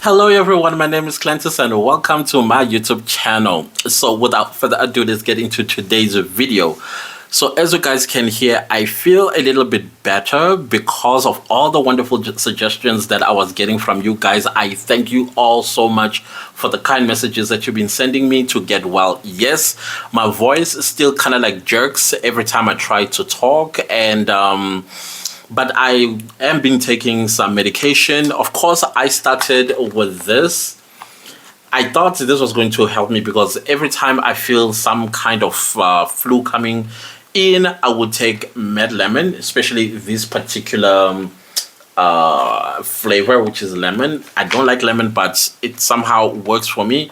Hello everyone, my name is Clentus and welcome to my YouTube channel. So without further ado, let's get into today's video. So as you guys can hear, I feel a little bit better because of all the wonderful suggestions that I was getting from you guys. I thank you all so much for the kind messages that you've been sending me to get well. Yes, my voice still kind of like jerks every time I try to talk, and but I am been taking some medication. Of course, I started with this. I thought this was going to help me because every time I feel some kind of flu coming in, I would take Med Lemon, especially this particular flavor, which is lemon. I don't like lemon, but it somehow works for me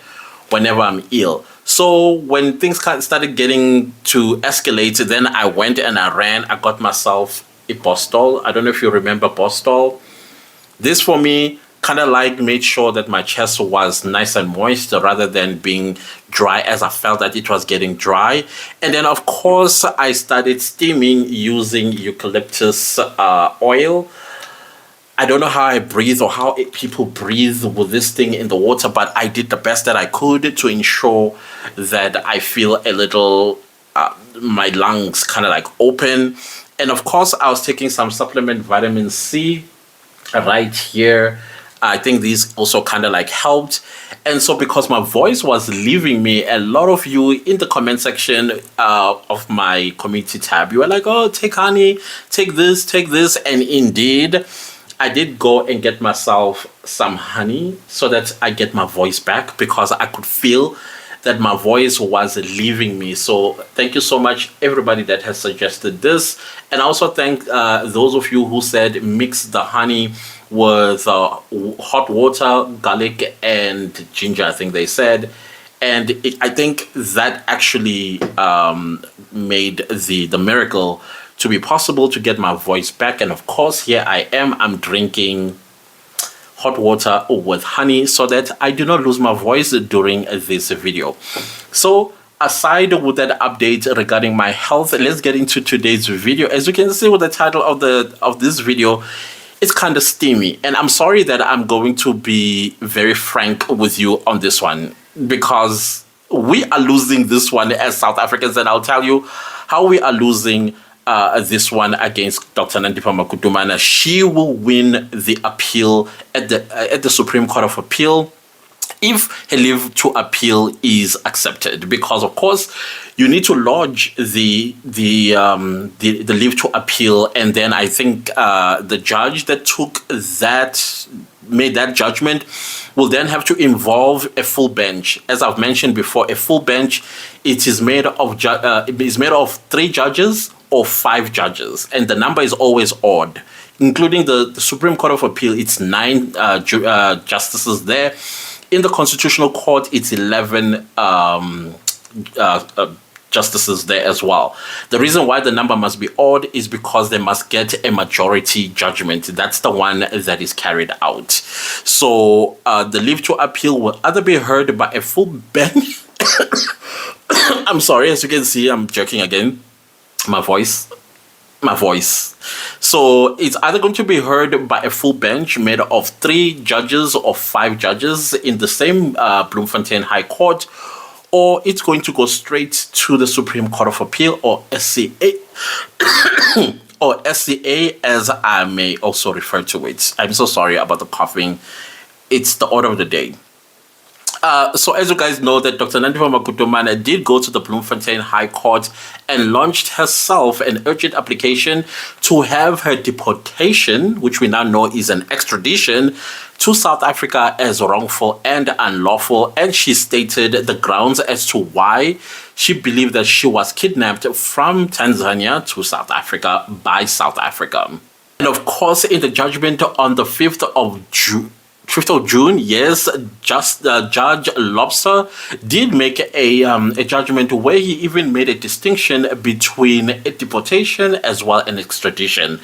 whenever I'm ill. So when things started getting to escalate, then I went and I ran. I got myself a Bostol. I don't know if you remember Bostol. This for me kind of like made sure that my chest was nice and moist rather than being dry, as I felt that it was getting dry. And then of course I started steaming using eucalyptus oil. I don't know how I breathe or how people breathe with this thing in the water, but I did the best that I could to ensure that I feel a little my lungs kind of like open. And of course, I was taking some supplement vitamin C right here. I think these also kind of like helped. And so because my voice was leaving me, a lot of you in the comment section of my community tab, you were like, oh, take honey, take this. And indeed, I did go and get myself some honey so that I get my voice back, because I could feel that my voice was leaving me. So thank you so much, everybody that has suggested this. And I also thank those of you who said mix the honey with hot water, garlic, and ginger, I think they said. And I think that actually made the miracle to be possible to get my voice back. And of course, here I am, I'm drinking hot water with honey so that I do not lose my voice during this video. So aside with that update regarding my health, let's get into today's video. As you can see with the title of this video, it's kind of steamy, and I'm sorry that I'm going to be very frank with you on this one, because we are losing this one as South Africans, and I'll tell you how we are losing this one against Dr. Nandipha Magudumana. She will win the appeal at the Supreme Court of Appeal if her leave to appeal is accepted, because of course you need to lodge the leave to appeal, and then I think the judge that made that judgment will then have to involve a full bench. As I've mentioned before, a full bench, it is made of 3 judges or 5 judges, and the number is always odd, including the Supreme Court of Appeal. It's 9 justices there. In the Constitutional Court, it's 11 justices there as well. The reason why the number must be odd is because they must get a majority judgment. That's the one that is carried out. So the leave to appeal will either be heard by a full bench. I'm sorry, as you can see, I'm jerking again. My voice. So it's either going to be heard by a full bench made of 3 judges or 5 judges in the same Bloemfontein High Court, or it's going to go straight to the Supreme Court of Appeal, or SCA, or SCA as I may also refer to it. I'm so sorry about the coughing. It's the order of the day. So as you guys know, that Dr. Nandipha Magudumana did go to the Bloemfontein High Court and launched herself an urgent application to have her deportation, which we now know is an extradition, to South Africa as wrongful and unlawful. And she stated the grounds as to why she believed that she was kidnapped from Tanzania to South Africa by South Africa. And of course, in the judgment on the 5th of June, yes, Judge Lobster did make a judgment where he even made a distinction between a deportation as well as an extradition.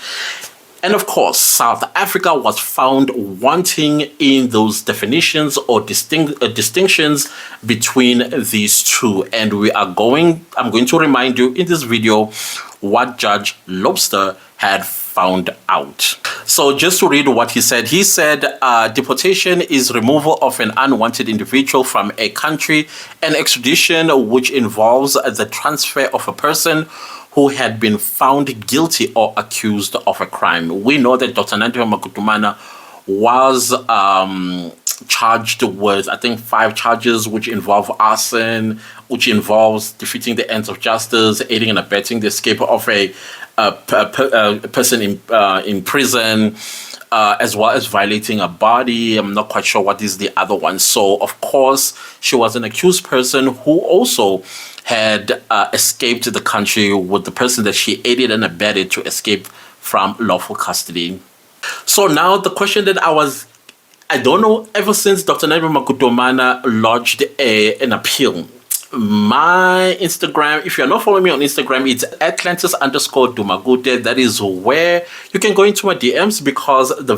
And of course, South Africa was found wanting in those definitions or distinctions between these two. And I'm going to remind you in this video what Judge Lobster had found out. So just to read what he said deportation is removal of an unwanted individual from a country, and extradition, which involves the transfer of a person who had been found guilty or accused of a crime. We know that Dr. Nandipha Magudumana was charged with, I think, 5 charges, which involve arson, which involves defeating the ends of justice, aiding and abetting the escape of a person in prison, as well as violating a body. I'm not quite sure what is the other one. So, of course, she was an accused person who also had escaped the country with the person that she aided and abetted to escape from lawful custody. So now the question that I don't know, ever since Dr. Nandipha Magudumana lodged an appeal, my Instagram, if you're not following me on Instagram, it's @Clantis_Dumagute. That is where you can go into my DMs, because the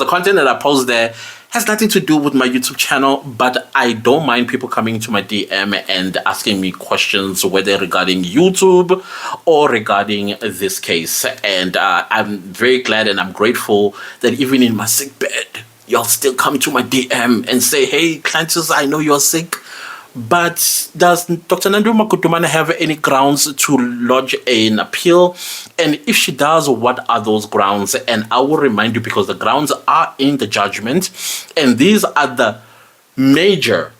content that I post there has nothing to do with my YouTube channel, but I don't mind people coming into my DM and asking me questions, whether regarding YouTube or regarding this case. And I'm very glad and I'm grateful that even in my sick bed, y'all still come to my DM and say, hey, Clantis, I know you're sick, but does Dr. Nandipha Magudumana have any grounds to lodge an appeal? And if she does, what are those grounds? And I will remind you, because the grounds are in the judgment, and these are the major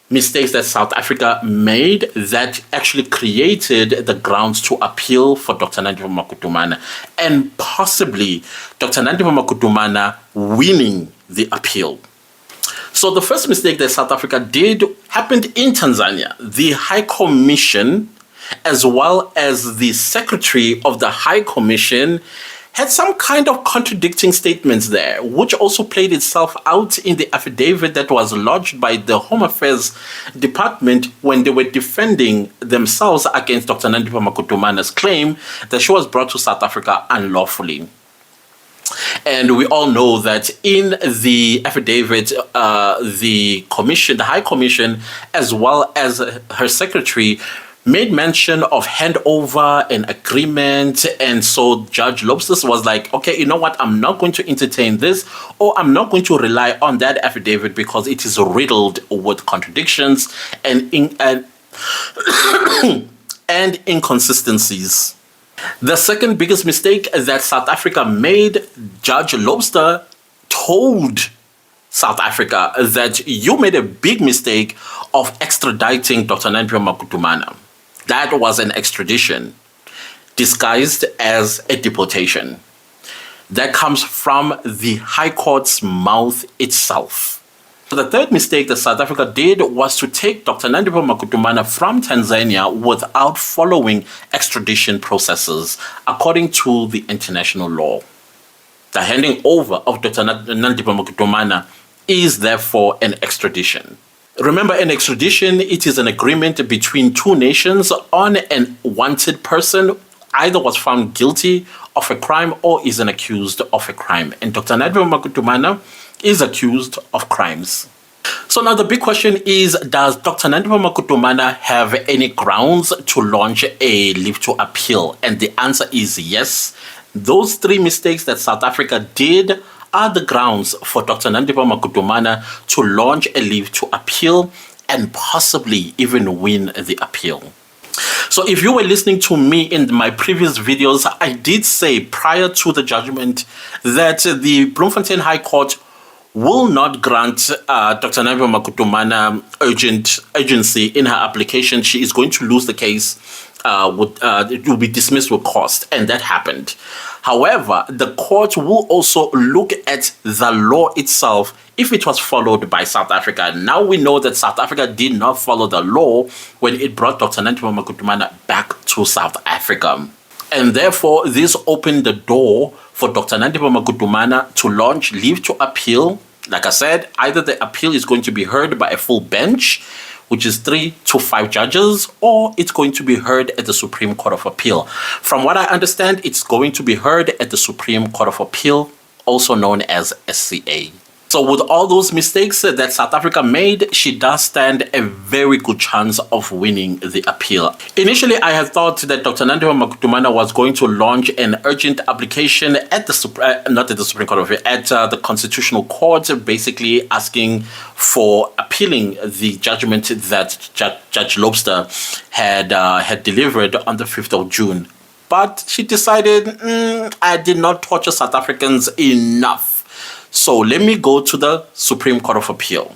mistakes that South Africa made that actually created the grounds to appeal for Dr. Nandipha Magudumana, and possibly Dr. Nandipha Magudumana winning the appeal. So the first mistake that South Africa did happened in Tanzania. The High Commission, as well as the Secretary of the High Commission, had some kind of contradicting statements there, which also played itself out in the affidavit that was lodged by the Home Affairs Department when they were defending themselves against Dr. Nandipha Magudumana's claim that she was brought to South Africa unlawfully. And we all know that in the affidavit, the High Commission, as well as her secretary, made mention of handover and agreement. And so Judge Lobster was like, okay, you know what? I'm not going to entertain this, or I'm not going to rely on that affidavit because it is riddled with contradictions and and inconsistencies. The second biggest mistake that South Africa made, Judge Lobster told South Africa that you made a big mistake of extraditing Dr. Nandipha Magudumana. That was an extradition disguised as a deportation. That comes from the High Court's mouth itself. The third mistake that South Africa did was to take Dr. Nandipha Magudumana from Tanzania without following extradition processes according to the international law. The handing over of Dr. Nandipha Magudumana is therefore an extradition. Remember, an extradition, it is an agreement between two nations on an wanted person, either was found guilty of a crime or is an accused of a crime. And Dr. Nandipha Magudumana is accused of crimes. So now the big question is, does Dr. Nandipha Magudumana have any grounds to launch a leave to appeal? And the answer is yes. Those 3 mistakes that South Africa did are the grounds for Dr. Nandipha Magudumana to launch a leave to appeal and possibly even win the appeal. So if you were listening to me in my previous videos, I did say prior to the judgment that the Bloemfontein High Court will not grant Dr. Nandipha Magudumana urgency in her application. She is going to lose the case. It will be dismissed with cost, and that happened. However, the court will also look at the law itself if it was followed by South Africa. Now we know that South Africa did not follow the law when it brought Dr. Nandipha Magudumana back to South Africa. And therefore, this opened the door for Dr. Nandipha Magudumana to launch leave to appeal. Like I said, either the appeal is going to be heard by a full bench, which is 3 to 5 judges, or it's going to be heard at the Supreme Court of Appeal. From what I understand, it's going to be heard at the Supreme Court of Appeal, also known as SCA. So with all those mistakes that South Africa made, she does stand a very good chance of winning the appeal. Initially, I had thought that Dr. Nandipha Magudumana was going to launch an urgent application at the not at the Supreme Court of Appeal, at the Constitutional Court, basically asking for appealing the judgment that Judge Lobster had delivered on the 5th of June. But she decided, I did not torture South Africans enough. So let me go to the Supreme Court of Appeal.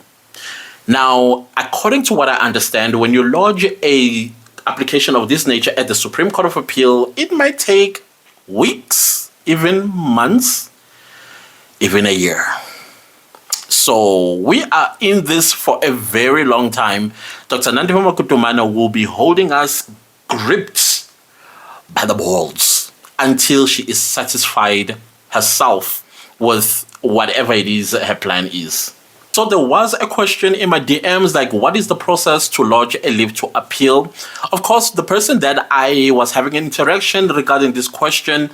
Now, according to what I understand, when you lodge a application of this nature at the Supreme Court of Appeal, it might take weeks, even months, even a year. So we are in this for a very long time. Dr. Nandipha Magudumana will be holding us gripped by the balls until she is satisfied herself with whatever it is her plan is. So there was a question in my DMs like, what is the process to lodge a leave to appeal? Of course, the person that I was having an interaction regarding this question,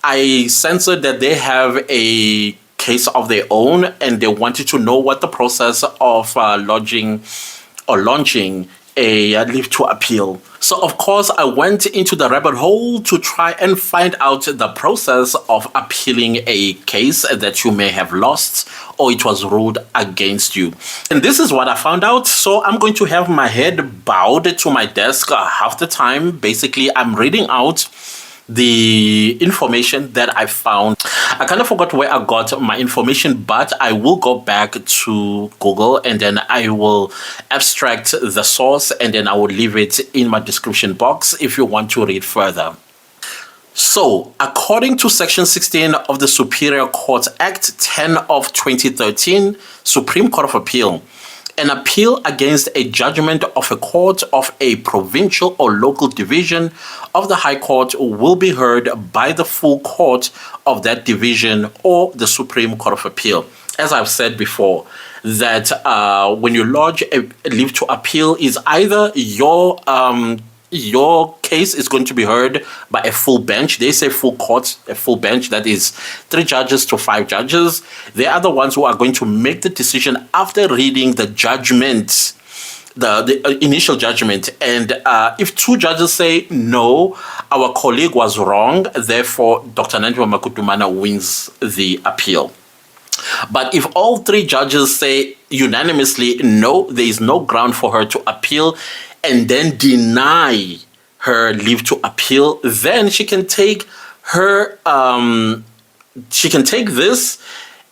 I censored that they have a case of their own and they wanted to know what the process of lodging or launching a leave to appeal. So of course I went into the rabbit hole to try and find out the process of appealing a case that you may have lost or it was ruled against you. And this is what I found out. So I'm going to have my head bowed to my desk half the time. Basically, I'm reading out the information that I found. I kind of forgot where I got my information, but I will go back to Google and then I will abstract the source and then I will leave it in my description box if you want to read further. So, according to Section 16 of the Superior Court Act 10 of 2013, Supreme Court of Appeal, an appeal against a judgment of a court of a provincial or local division of the High Court will be heard by the full court of that division or the Supreme Court of Appeal. As I've said before, that when you lodge a leave to appeal is either your case is going to be heard by a full bench. They say full court, a full bench, that is 3 judges to 5 judges. They are the ones who are going to make the decision after reading the judgment, the initial judgment. And if 2 judges say, no, our colleague was wrong, therefore Dr. Nandipha Magudumana wins the appeal. But if all 3 judges say unanimously, no, there is no ground for her to appeal, and then deny her leave to appeal, then she can take her this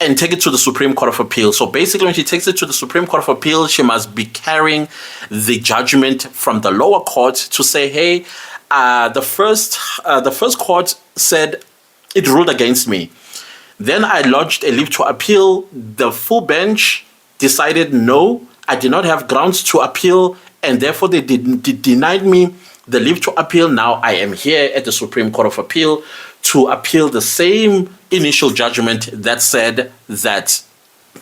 and take it to the Supreme Court of Appeal. So basically, when she takes it to the Supreme Court of Appeal, she must be carrying the judgment from the lower court to say, hey, the first court said it ruled against me. Then I lodged a leave to appeal. The full bench decided, no, I did not have grounds to appeal, and therefore they denied me the leave to appeal. Now I am here at the Supreme Court of Appeal to appeal the same initial judgment that said that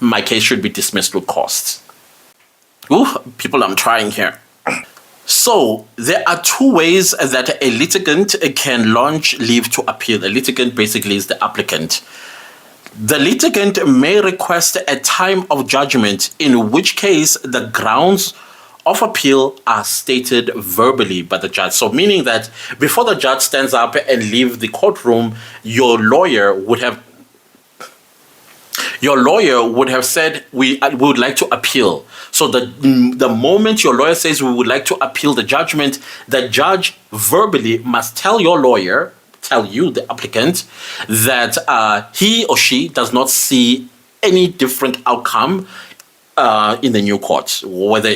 my case should be dismissed with costs. Ooh, people, I'm trying here. So there are 2 ways that a litigant can launch leave to appeal. A litigant basically is the applicant. The litigant may request a time of judgment, in which case the grounds of appeal are stated verbally by the judge. So meaning that before the judge stands up and leaves the courtroom, your lawyer would have said, we would like to appeal. So the moment your lawyer says we would like to appeal the judgment, the judge verbally must tell your lawyer, tell you, the applicant, that he or she does not see any different outcome in the new court, whether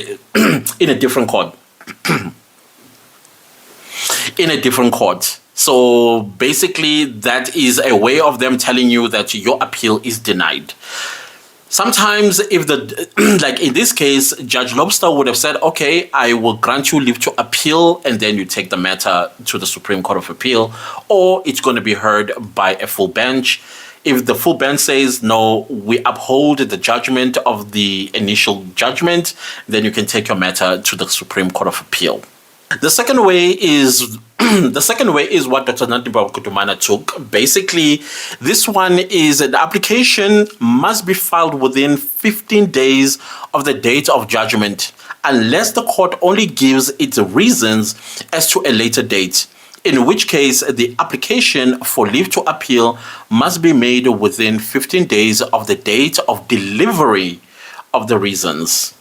in a different court. In a different court. So basically, that is a way of them telling you that your appeal is denied. Sometimes if like in this case, Judge Lobster would have said, okay, I will grant you leave to appeal, and then you take the matter to the Supreme Court of Appeal, or it's going to be heard by a full bench. If the full bench says, no, we uphold the judgment of the initial judgment, then you can take your matter to the Supreme Court of Appeal. The second way is what Dr. Nandipha Magudumana took. Basically, this one is the application must be filed within 15 days of the date of judgment, unless the court only gives its reasons as to a later date, in which case the application for leave to appeal must be made within 15 days of the date of delivery of the reasons.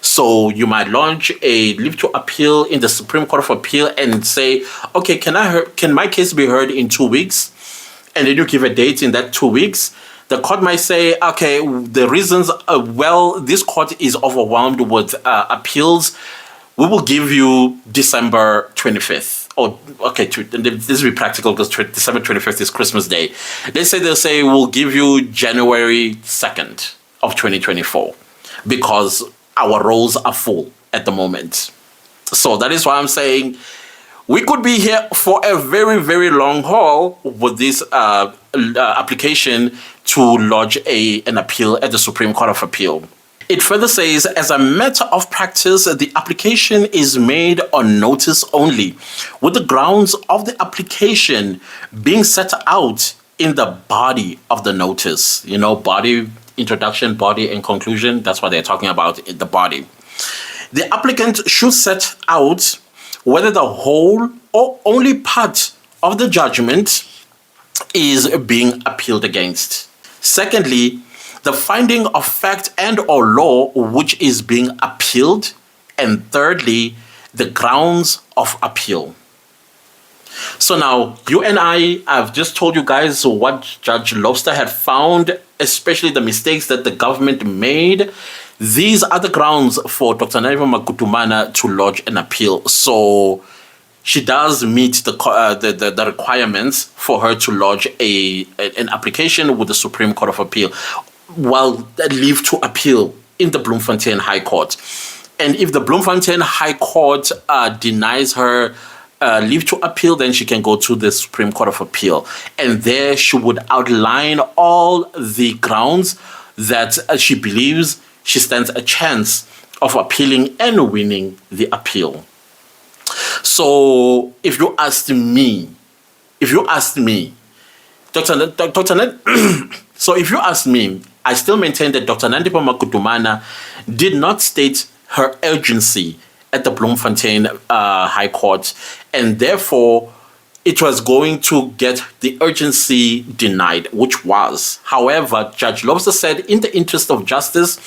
So you might launch a leave to appeal in the Supreme Court of Appeal and say, okay, can my case be heard in 2 weeks? And then you give a date in that 2 weeks. The court might say, okay, the reasons, this court is overwhelmed with appeals. We will give you December 25th. This will be practical because December 25th is Christmas Day. They'll say we'll give you January 2nd of 2024 because our roles are full at the moment. So that is why I'm saying we could be here for a very, very long haul with this application to lodge an appeal at the Supreme Court of Appeal. It further says, as a matter of practice, the application is made on notice only, with the grounds of the application being set out in the body of the notice. Body, introduction, body, and conclusion. That's what they're talking about in the body. The applicant should set out whether the whole or only part of the judgment is being appealed against. Secondly, the finding of fact and or law which is being appealed. And thirdly, the grounds of appeal. So now, you and I've just told you guys what Judge Lobster had found, especially the mistakes that the government made. These are the grounds for Dr. Nandipha Magudumana to lodge an appeal. So she does meet the requirements for her to lodge an application with the Supreme Court of Appeal. Well, leave to appeal in the Bloemfontein High Court. And if the Bloemfontein High Court denies her leave to appeal, then she can go to the Supreme Court of Appeal. And there she would outline all the grounds that she believes she stands a chance of appealing and winning the appeal. So if you asked me, so if you ask me, I still maintain that Dr. Nandipha Magudumana did not state her urgency at the Bloemfontein High Court, and therefore it was going to get the urgency denied, which was. However, Judge Lobster said in the interest of justice,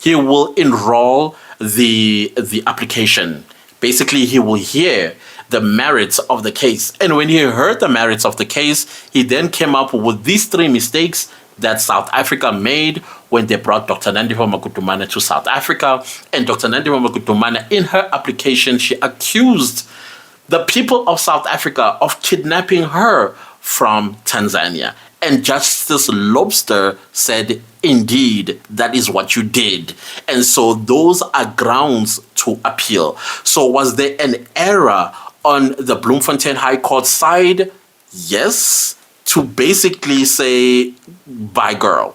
he will enroll the application. Basically, he will hear the merits of the case. And when he heard the merits of the case, he then came up with these 3 mistakes that South Africa made when they brought Dr. Nandipha Magudumana to South Africa. And Dr. Nandipha Magudumana, in her application, she accused the people of South Africa of kidnapping her from Tanzania. And Justice Lobster said, indeed, that is what you did. And so those are grounds to appeal. So was there an error on the Bloemfontein High Court side? Yes, to basically say, bye girl.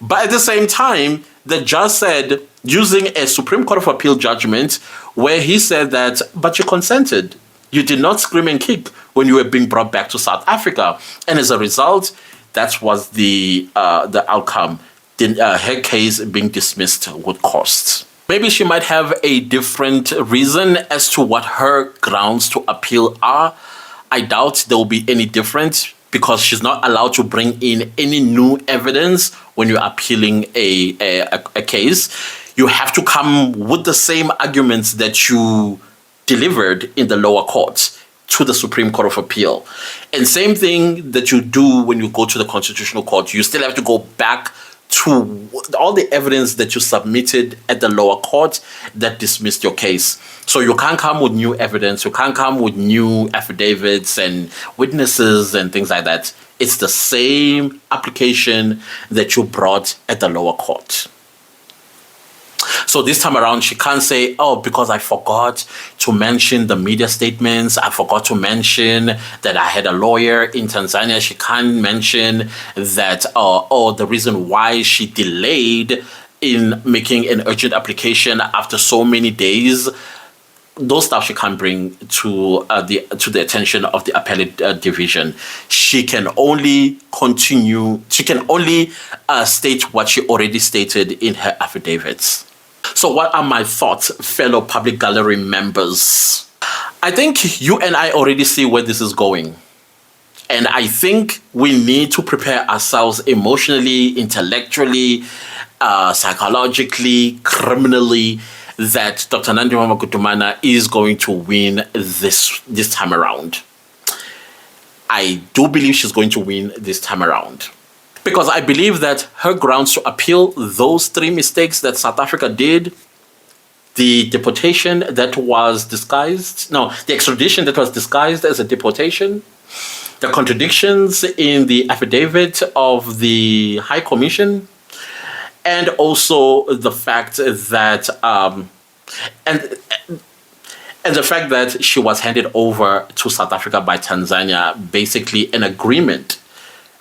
But at the same time, the judge said, using a Supreme Court of Appeal judgment, where he said that, but you consented. You did not scream and kick when you were being brought back to South Africa. And as a result, that was the outcome. Her case being dismissed with costs. Maybe she might have a different reason as to what her grounds to appeal are. I doubt there will be any different, because she's not allowed to bring in any new evidence when you're appealing a case. You have to come with the same arguments that you delivered in the lower court to the Supreme Court of Appeal. And same thing that you do when you go to the Constitutional Court. You still have to go back to all the evidence that you submitted at the lower court that dismissed your case. So you can't come with new evidence. You can't come with new affidavits and witnesses and things like that. It's the same application that you brought at the lower court. So this time around, she can't say, oh, because I forgot to mention the media statements, I forgot to mention that I had a lawyer in Tanzania. She can't mention that, the reason why she delayed in making an urgent application after so many days. Those stuff she can't bring to the attention of the appellate division. She can only continue. She can only state what she already stated in her affidavits. So, what are my thoughts, fellow public gallery members? I think you and I already see where this is going. And I think we need to prepare ourselves emotionally, intellectually, psychologically, criminally, that Dr. Nandipha Magudumana is going to win this time around. I do believe she's going to win this time around. Because I believe that her grounds to appeal those 3 mistakes that South Africa did, the deportation that was disguised, no, the extradition that was disguised as a deportation, the contradictions in the affidavit of the High Commission, and also the fact that and the fact that she was handed over to South Africa by Tanzania, basically an agreement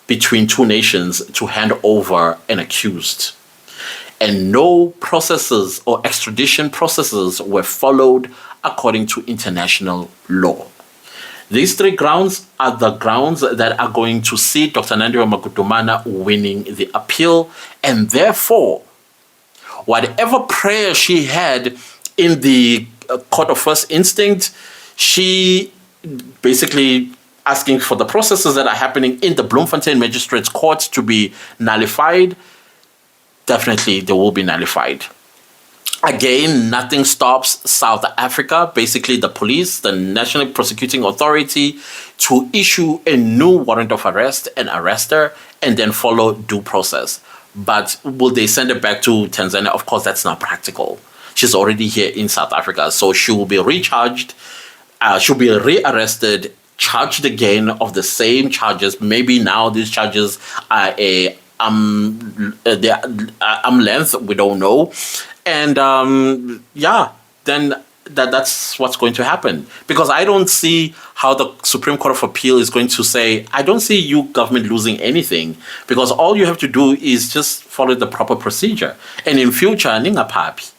between 2 nations to hand over an accused. And no processes or extradition processes were followed according to international law. These 3 grounds are the grounds that are going to see Dr. Nandipha Magudumana winning the appeal, and therefore, whatever prayer she had in the court of first instinct, she basically asking for the processes that are happening in the Bloemfontein Magistrates Court to be nullified. Definitely, they will be nullified. Again, nothing stops South Africa, basically the police, the National Prosecuting Authority, to issue a new warrant of arrest and arrest her and then follow due process. But will they send her back to Tanzania? Of course, that's not practical. She's already here in South Africa, so she will be recharged. She'll be rearrested, charged again of the same charges. Maybe now these charges are length, we don't know. And then that's what's going to happen. Because I don't see how the Supreme Court of Appeal is going to say, I don't see you government losing anything, because all you have to do is just follow the proper procedure. And in future, ningapapi.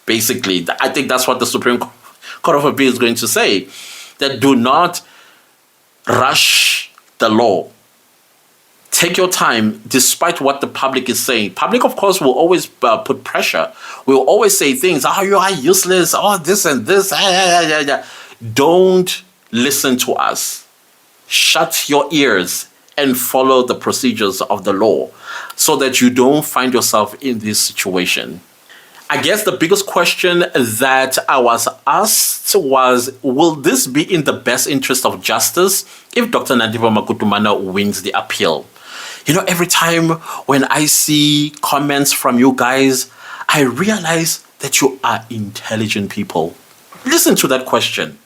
Basically, I think that's what the Supreme Court of Appeal is going to say, that do not rush the law. Take your time, despite what the public is saying. Public, of course, will always put pressure. Will always say things, oh, you are useless, oh, this and this. Don't listen to us. Shut your ears and follow the procedures of the law so that you don't find yourself in this situation. I guess the biggest question that I was asked was, will this be in the best interest of justice if Dr. Nandipha Magudumana wins the appeal? You know, every time when I see comments from you guys, I realize that you are intelligent people. Listen to that question.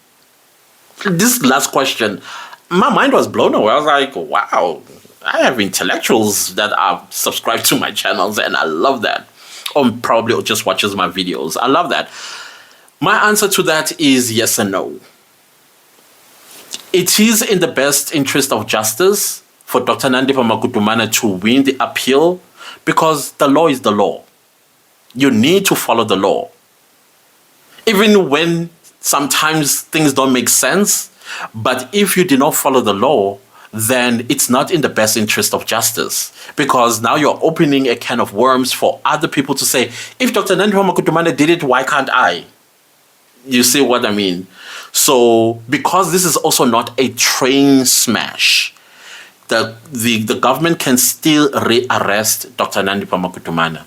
This last question, my mind was blown away. I was like, wow, I have intellectuals that are subscribed to my channels, and I love that. Or probably just watches my videos. I love that. My answer to that is yes and no. It is in the best interest of justice for Dr. Nandipha Magudumana to win the appeal, because the law is the law. You need to follow the law. Even when sometimes things don't make sense, but if you do not follow the law, then it's not in the best interest of justice, because now you're opening a can of worms for other people to say, if Dr. Nandipha Magudumana did it, why can't I? You see what I mean? So, because this is also not a train smash, the government can still rearrest Dr. Nandipha Magudumana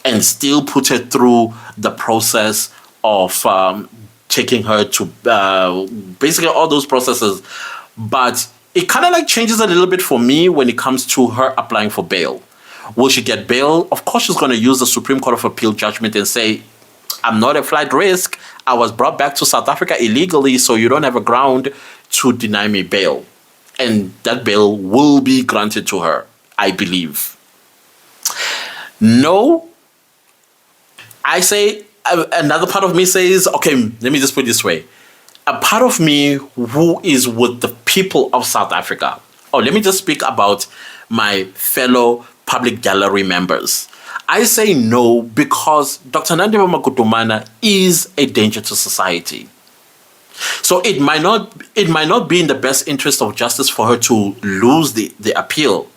and still put her through the process of taking her to basically all those processes. But it kind of like changes a little bit for me when it comes to her applying for bail. Will she get bail? Of course, she's going to use the Supreme Court of Appeal judgment and say, I'm not a flight risk. I was brought back to South Africa illegally, so you don't have a ground to deny me bail. And that bail will be granted to her, I believe. No, I say, another part of me says, okay, let me just put it this way. A part of me who is with the people of South Africa. Oh, let me just speak about my fellow public gallery members. I say no because Dr. Nandipha Magudumana is a danger to society. So it might not be in the best interest of justice for her to lose the appeal.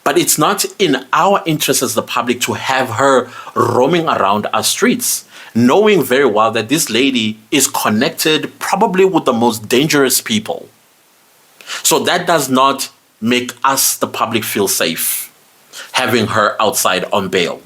But it's not in our interest as the public to have her roaming around our streets, knowing very well that this lady is connected probably with the most dangerous people. So that does not make us, the public, feel safe, having her outside on bail.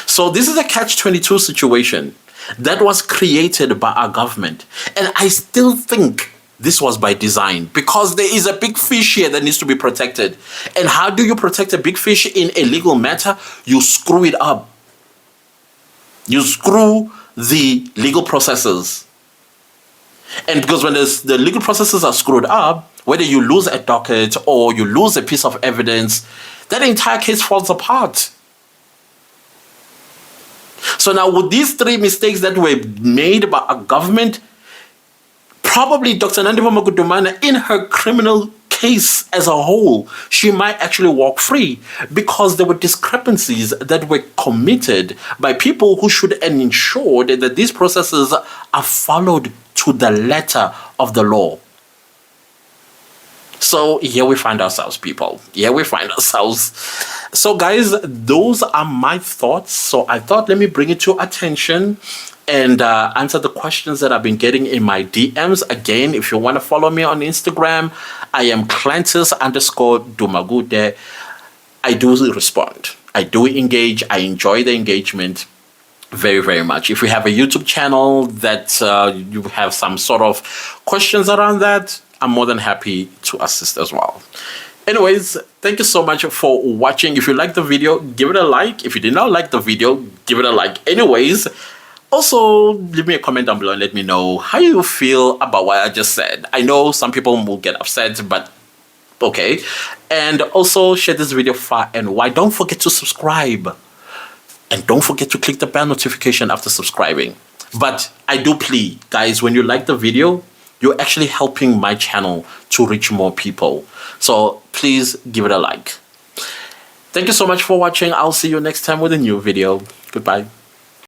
So this is a catch-22 situation that was created by our government. And I still think this was by design, because there is a big fish here that needs to be protected. And how do you protect a big fish in a legal matter? You screw it up. You screw the legal processes. And because when the legal processes are screwed up, whether you lose a docket or you lose a piece of evidence, that entire case falls apart. So now with these three mistakes that were made by our government, probably Dr. Nandipha Magudumana, in her criminal case as a whole, she might actually walk free, because there were discrepancies that were committed by people who should ensure that these processes are followed to the letter of the law. So here we find ourselves, people. Here we find ourselves. So guys, those are my thoughts. So I thought, let me bring it to attention and answer the questions that I've been getting in my DMs. Again, if you want to follow me on Instagram, I am Clantis_Dumagude. I do respond. I do engage. I enjoy the engagement very, very much. If you have a YouTube channel that you have some sort of questions around that, I'm more than happy to assist as well. Anyways, thank you so much for watching. If you liked the video, give it a like. If you did not like the video, give it a like anyways. Also, leave me a comment down below and let me know how you feel about what I just said. I know some people will get upset, but okay. And also share this video far and wide. Don't forget to subscribe. And don't forget to click the bell notification after subscribing. But I do plead, guys, when you like the video, you're actually helping my channel to reach more people. So please give it a like. Thank you so much for watching. I'll see you next time with a new video. Goodbye.